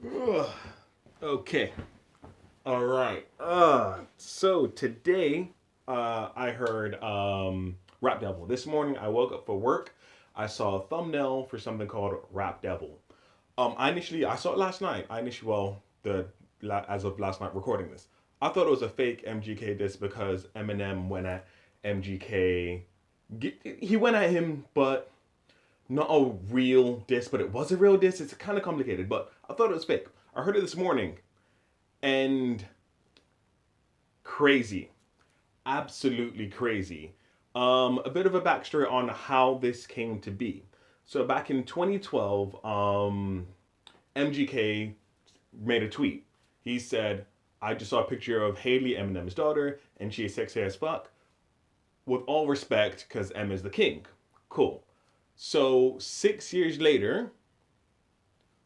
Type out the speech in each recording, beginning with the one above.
Ugh. Okay. All right. So today, I heard Rap Devil. This morning, I woke up for work. I saw a thumbnail for something called Rap Devil. I saw it last night. As of last night recording this, I thought it was a fake MGK diss because Eminem went at MGK. He went at him, but not a real diss. But it was a real diss. It's kind of complicated, but I thought it was fake. I heard it this morning, and crazy, absolutely crazy. A bit of a backstory on how this came to be. So back in 2012, MGK made a tweet. He said, "I just saw a picture of Haley, Eminem's daughter, and she is sexy as fuck. With all respect, because M is the king." Cool. So 6 years later,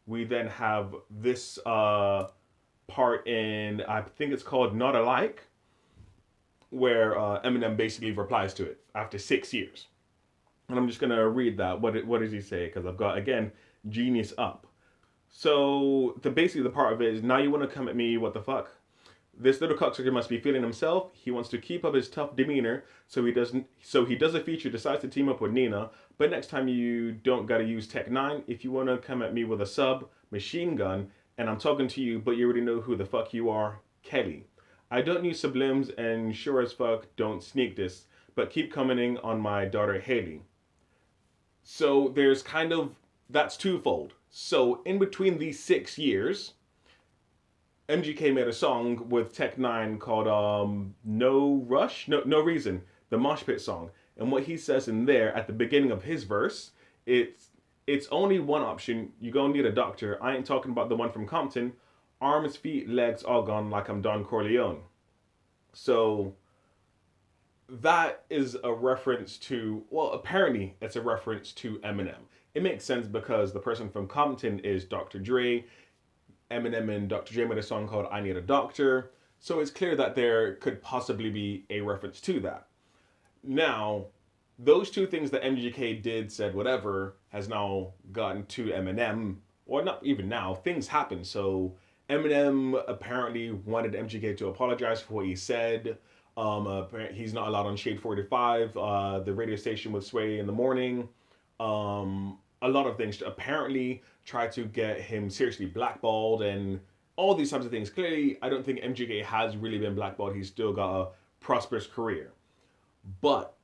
we then have this part in, I think it's called "Not Alike," where Eminem basically replies to it after 6 years. And I'm just gonna read that. What does he say? Because I've got again Genius up. So basically the part of it is, now you want to come at me? What the fuck? This little cocksucker must be feeling himself. He wants to keep up his tough demeanor, so he doesn't. So he does a feature, decides to team up with Nina. But next time you don't gotta use Tech Nine. If you wanna come at me with a sub machine gun, and I'm talking to you, but you already know who the fuck you are, Kelly. I don't use sublims, and sure as fuck don't sneak this. But keep commenting on my daughter Haley. So there's kind of, that's twofold. So in between these 6 years, MGK made a song with Tech Nine called "No Rush," no reason, the Mosh Pit song. And what he says in there at the beginning of his verse, it's only one option. You gonna need a doctor. I ain't talking about the one from Compton. Arms, feet, legs all gone like I'm Don Corleone. So that is a reference to, well, apparently it's a reference to Eminem. It makes sense because the person from Compton is Dr. Dre. Eminem and Dr. Dre made a song called "I Need a Doctor." So it's clear that there could possibly be a reference to that. Now, those two things that MGK did, said, whatever, has now gotten to Eminem, or not even now, things happen. So Eminem apparently wanted MGK to apologize for what he said. He's not allowed on Shade 45, the radio station with Sway in the morning. A lot of things apparently try to get him seriously blackballed and all these types of things. Clearly, I don't think MGK has really been blackballed. He's still got a prosperous career. But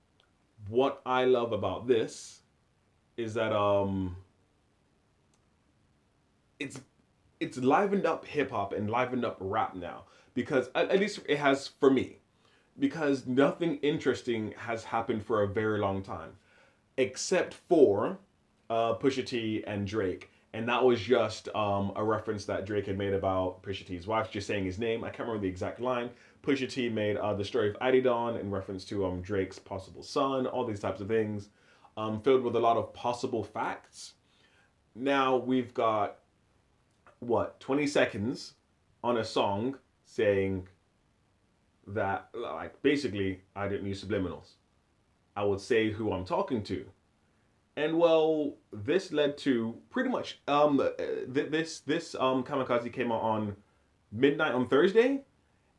what I love about this is that it's it's livened up hip hop and livened up rap now, because at least it has for me, because nothing interesting has happened for a very long time except for Pusha T and Drake. And that was just a reference that Drake had made about Pusha T's wife, just saying his name. I can't remember the exact line. Pusha T made the story of Adidon in reference to Drake's possible son, all these types of things, filled with a lot of possible facts. Now we've got, what, 20 seconds on a song saying that, like, basically, I didn't use subliminals. I would say who I'm talking to. And well, this led to pretty much this Kamikze came out on midnight on Thursday,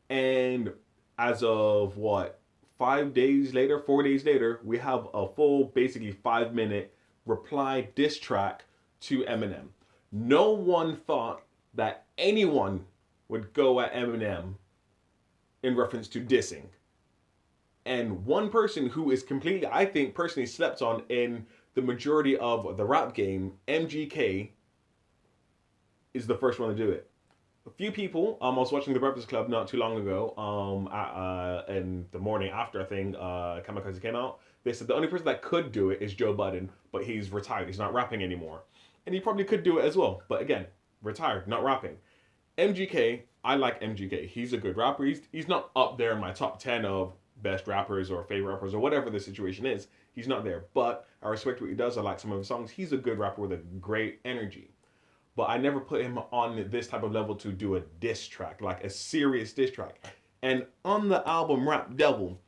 and as of what, 5 days later, 4 days later, we have a full, basically 5 minute reply diss track to Eminem. No one thought that anyone would go at Eminem in reference to dissing. And one person who is completely, I think, personally slept on in the majority of the rap game, MGK, is the first one to do it. A few people, I was watching The Breakfast Club not too long ago, in the morning after I think Kamikze came out. They said the only person that could do it is Joe Budden, but he's retired. He's not rapping anymore. And he probably could do it as well, but again, retired, not rapping. MGK, I like MGK. He's a good rapper. He's not up there in my top 10 of best rappers or favorite rappers or whatever the situation is. He's not there. But I respect what he does. I like some of his songs. He's a good rapper with a great energy. But I never put him on this type of level to do a diss track, like a serious diss track. And on the album Rap Devil,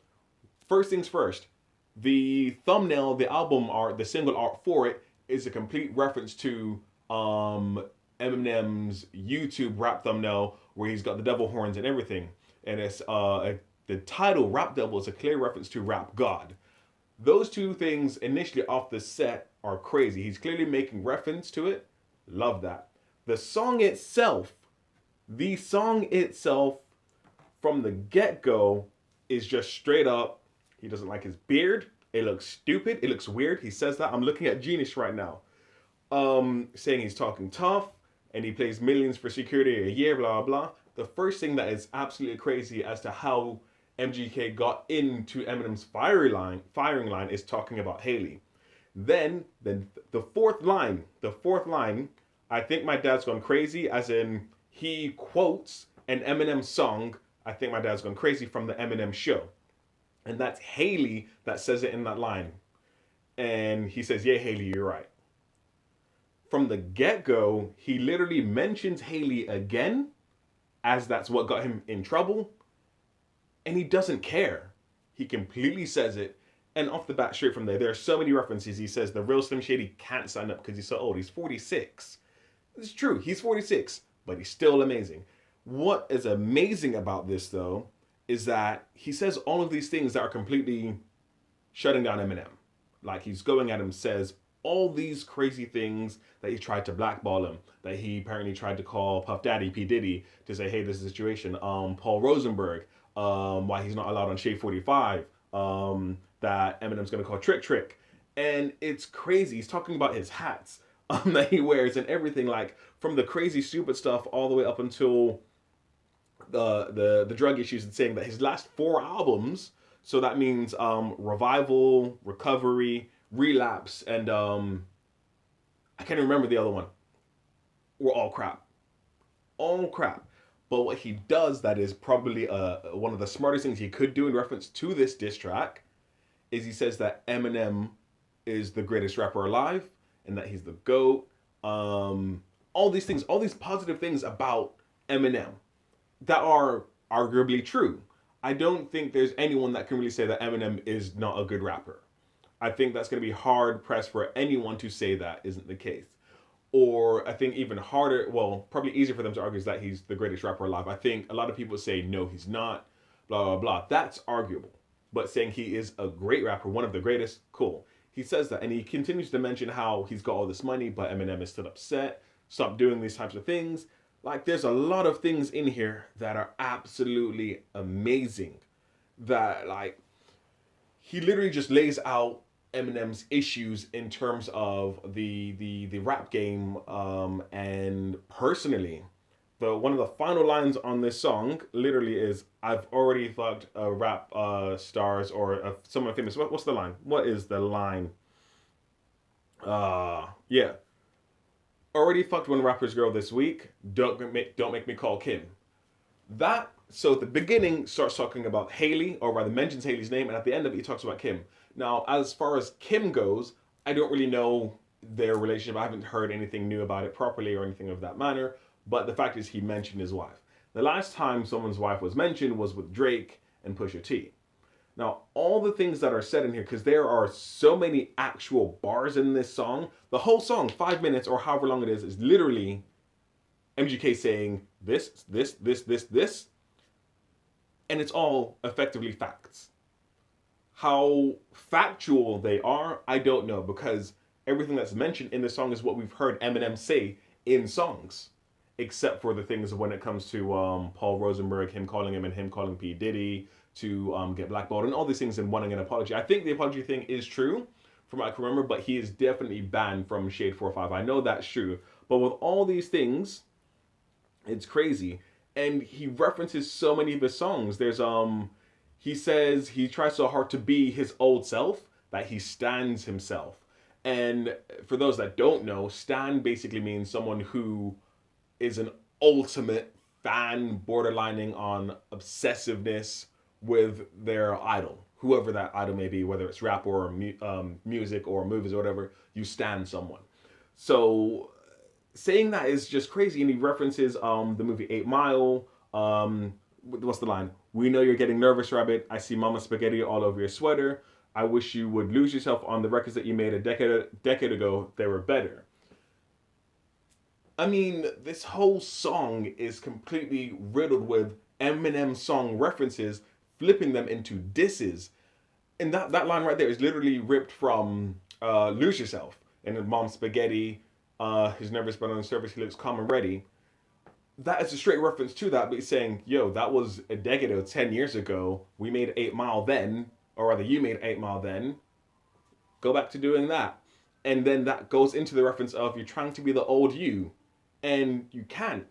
first things first, the thumbnail, the album art, the single art for it is a complete reference to Eminem's YouTube rap thumbnail where he's got the devil horns and everything, and it's the title "Rap Devil" is a clear reference to Rap God. Those two things initially off the set are crazy. He's clearly making reference to it. Love that. The song itself, the song itself, from the get go, is just straight up. He doesn't like his beard. It looks stupid. It looks weird. He says that. I'm looking at Genius right now. Saying he's talking tough and he pays millions for security a year, blah, blah. The first thing that is absolutely crazy as to how MGK got into Eminem's firing line is talking about Haley. Then the fourth line, I think my dad's gone crazy, as in he quotes an Eminem song, I think my dad's gone crazy, from the Eminem show. And that's Haley that says it in that line. And he says, yeah, Haley, you're right. From the get-go, he literally mentions Haley again, as that's what got him in trouble. And he doesn't care. He completely says it. And off the bat, straight from there are so many references. He says the real Slim Shady can't sign up because he's so old. He's 46. It's true, he's 46, but he's still amazing. What is amazing about this, though, is that he says all of these things that are completely shutting down Eminem. Like, he's going at him, says all these crazy things that he tried to blackball him, that he apparently tried to call Puff Daddy, P. Diddy, to say, hey, this is the situation. Paul Rosenberg, why he's not allowed on Shade 45, that Eminem's going to call Trick. And it's crazy. He's talking about his hats that he wears and everything, like from the crazy stupid stuff all the way up until the drug issues, and saying that his last 4 albums, so that means Revival, Recovery, Relapse, and I can't remember the other one, were all crap. All crap. But what he does that is probably one of the smartest things he could do in reference to this diss track is he says that Eminem is the greatest rapper alive and that he's the GOAT. All these things, all these positive things about Eminem that are arguably true. I don't think there's anyone that can really say that Eminem is not a good rapper. I think that's going to be hard pressed for anyone to say that isn't the case. Or I think even harder, well, probably easier for them to argue is that he's the greatest rapper alive. I think a lot of people say, no, he's not, blah, blah, blah. That's arguable. But saying he is a great rapper, one of the greatest, cool. He says that, and he continues to mention how he's got all this money, but Eminem is still upset. Stop doing these types of things. Like, there's a lot of things in here that are absolutely amazing. That, like, he literally just lays out Eminem's issues in terms of the rap game, and personally, one of the final lines on this song literally is, "I've already fucked rap stars or someone famous." What's the line? What is the line? Yeah, already fucked one rapper's girl this week. Don't make me call Kim. That, so at the beginning starts talking about Haley, or rather mentions Haley's name, and at the end of it he talks about Kim. Now, as far as Kim goes, I don't really know their relationship. I haven't heard anything new about it properly or anything of that manner. But the fact is, he mentioned his wife. The last time someone's wife was mentioned was with Drake and Pusha T. Now, all the things that are said in here, because there are so many actual bars in this song, the whole song, 5 minutes or however long it is literally MGK saying this, and it's all effectively facts. How factual they are, I don't know, because everything that's mentioned in the song is what we've heard Eminem say in songs, except for the things when it comes to Paul Rosenberg, him calling him and him calling P. Diddy, to get blackballed and all these things and wanting an apology. I think the apology thing is true, from what I can remember, but he is definitely banned from Shade 45. I know that's true. But with all these things, it's crazy. And he references so many of his songs. There's he says he tries so hard to be his old self that he stands himself. And for those that don't know, stan basically means someone who is an ultimate fan, borderlining on obsessiveness with their idol, whoever that idol may be, whether it's rap or music or movies or whatever. You stan someone. So saying that is just crazy. And he references the movie 8 Mile. What's the line? "We know you're getting nervous, Rabbit. I see mama spaghetti all over your sweater. I wish you would lose yourself on the records that you made a decade ago. They were better." I mean, this whole song is completely riddled with Eminem song references, flipping them into disses. And that line right there is literally ripped from Lose Yourself. And then Mom Spaghetti, his nervous but on the surface, he looks calm and ready. That is a straight reference to that, but he's saying, yo, that was a decade or 10 years ago. We made 8 Mile then, or rather, you made 8 Mile then. Go back to doing that. And then that goes into the reference of you're trying to be the old you, and you can't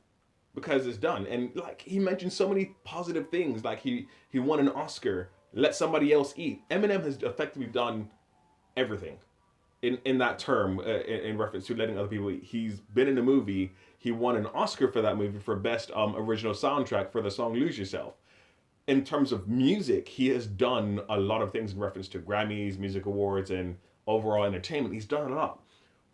because it's done. And like he mentioned so many positive things, like he won an Oscar, let somebody else eat. Eminem has effectively done everything in that term in reference to letting other people eat. He's been in a movie. He won an Oscar for that movie for best original soundtrack for the song "Lose Yourself." In terms of music, he has done a lot of things in reference to Grammys, music awards, and overall entertainment. He's done a lot.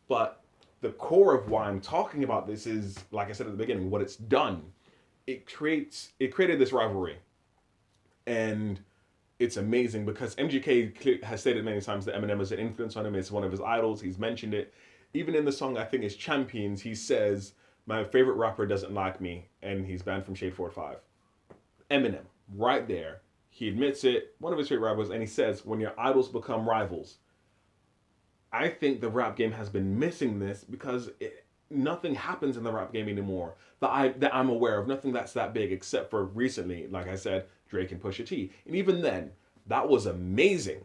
But the core of why I'm talking about this is, like I said at the beginning, what it's done. It created this rivalry. And it's amazing because MGK has stated many times that Eminem is an influence on him. It's one of his idols. He's mentioned it. Even in the song, I think it's Champions, he says, my favorite rapper doesn't like me, and he's banned from Shade 45. Eminem, right there. He admits it, one of his favorite rappers, and he says, when your idols become rivals. I think the rap game has been missing this because nothing happens in the rap game anymore that I'm aware of. Nothing that's that big except for recently, like I said, Drake and Pusha T. And even then, that was amazing.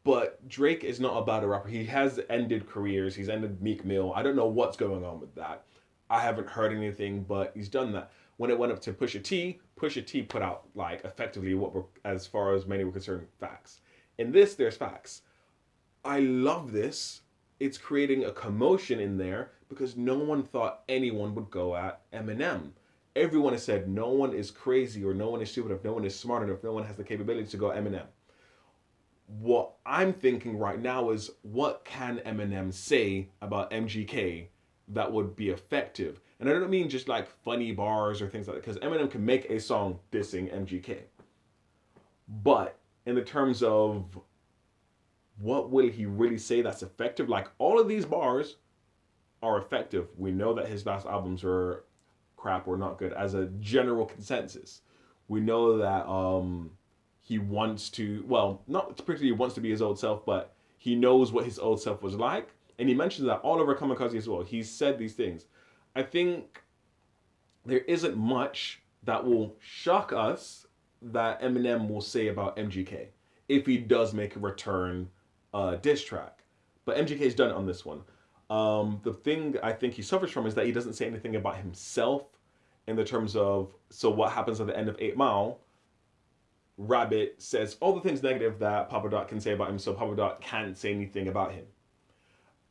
But Drake is not a battle rapper. He has ended careers. He's ended Meek Mill. I don't know what's going on with that. I haven't heard anything, but he's done that. When it went up to Pusha T put out like effectively what were, as far as many were concerned, facts. In this, there's facts. I love this. It's creating a commotion in there because no one thought anyone would go at Eminem. Everyone has said no one is crazy or no one is stupid enough, no one is smart enough, no one has the capability to go at Eminem. What I'm thinking right now is what can Eminem say about MGK that would be effective? And I don't mean just like funny bars or things like that, because Eminem can make a song dissing MGK. But in the terms of what will he really say that's effective? Like all of these bars are effective. We know that his last albums were crap or not good as a general consensus. We know that he wants to, well, not particularly wants to be his old self, but he knows what his old self was like. And he mentions that all over Kamikze as well. He's said these things. I think there isn't much that will shock us that Eminem will say about MGK if he does make a return diss track. But MGK's done it on this one. The thing I think he suffers from is that he doesn't say anything about himself in the terms of, so what happens at the end of 8 Mile? Rabbit says all the things negative that Papa Doc can say about him, so Papa Doc can't say anything about him.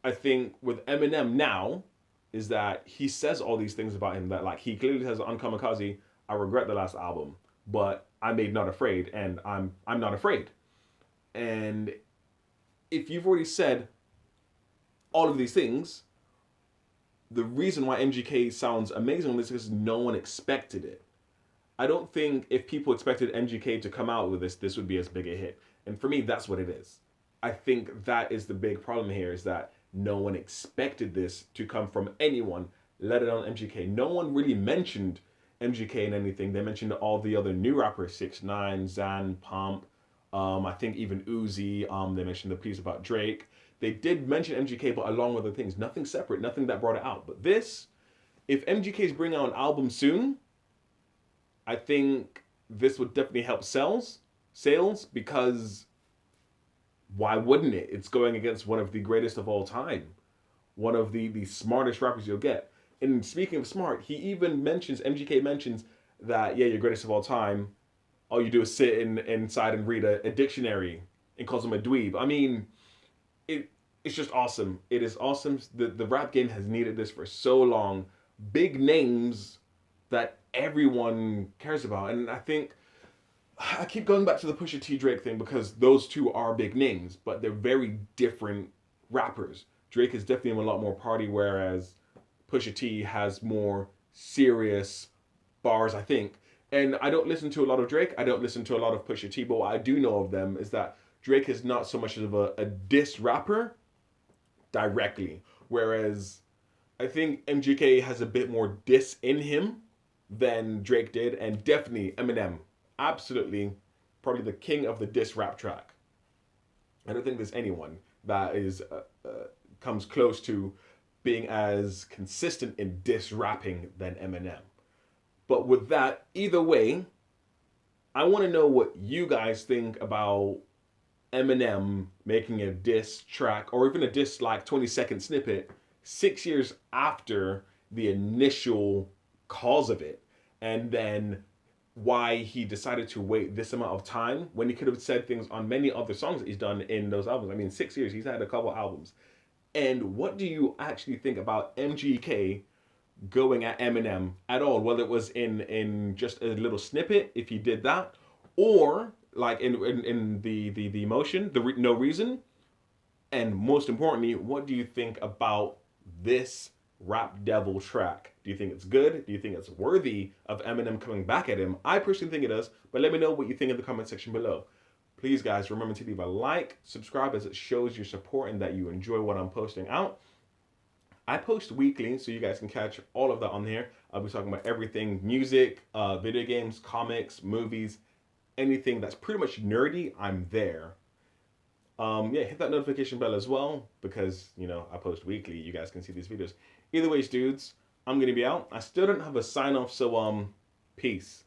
I think with Eminem now is that he says all these things about him that like he clearly says on Kamikze, I regret the last album, but I made Not Afraid and I'm not afraid. And if you've already said all of these things, the reason why MGK sounds amazing on this is because no one expected it. I don't think if people expected MGK to come out with this would be as big a hit. And for me, that's what it is. I think that is the big problem here is that no one expected this to come from anyone, let alone MGK. No one really mentioned MGK in anything. They mentioned all the other new rappers, 6ix9ine, Zan, Pump, I think even Uzi. They mentioned the piece about Drake. They did mention MGK, but along with other things. Nothing separate, nothing that brought it out. But this, if MGK's bringing out an album soon, I think this would definitely help sales because why wouldn't it? It's going against one of the greatest of all time. One of the smartest rappers you'll get. And speaking of smart, he even mentions, MGK mentions that, yeah, you're greatest of all time. All you do is sit inside and read a dictionary and calls him a dweeb. I mean, it's just awesome. It is awesome. The rap game has needed this for so long. Big names that everyone cares about. And I think I keep going back to the Pusha T Drake thing because those two are big names, but they're very different rappers. Drake is definitely a lot more party, whereas Pusha T has more serious bars, I think. And I don't listen to a lot of Drake. I don't listen to a lot of Pusha T, but what I do know of them is that Drake is not so much of a diss rapper directly, whereas I think MGK has a bit more diss in him than Drake did, and definitely Eminem, absolutely, probably the king of the diss rap track. I don't think there's anyone that is comes close to being as consistent in diss rapping than Eminem. But with that, either way, I want to know what you guys think about Eminem making a diss track or even a diss like 20-second snippet 6 years after the initial cause of it, and then why he decided to wait this amount of time when he could have said things on many other songs that he's done in those albums. I mean, 6 years, he's had a couple albums. And what do you actually think about MGK going at Eminem at all, whether it was in just a little snippet, if he did that, or like in the emotion, no reason, and most importantly, what do you think about this Rap Devil track? Do you think it's good? Do you think it's worthy of Eminem coming back at him? I personally think it does, but let me know what you think in the comment section below. Please, guys, remember to leave a like, subscribe, as it shows your support and that you enjoy what I'm posting out. I post weekly, so you guys can catch all of that on here. I'll be talking about everything music, video games, comics, movies, anything that's pretty much nerdy, I'm there. Yeah, hit that notification bell as well because, you know, I post weekly. You guys can see these videos. Either ways, dudes, I'm going to be out. I still don't have a sign off, so peace.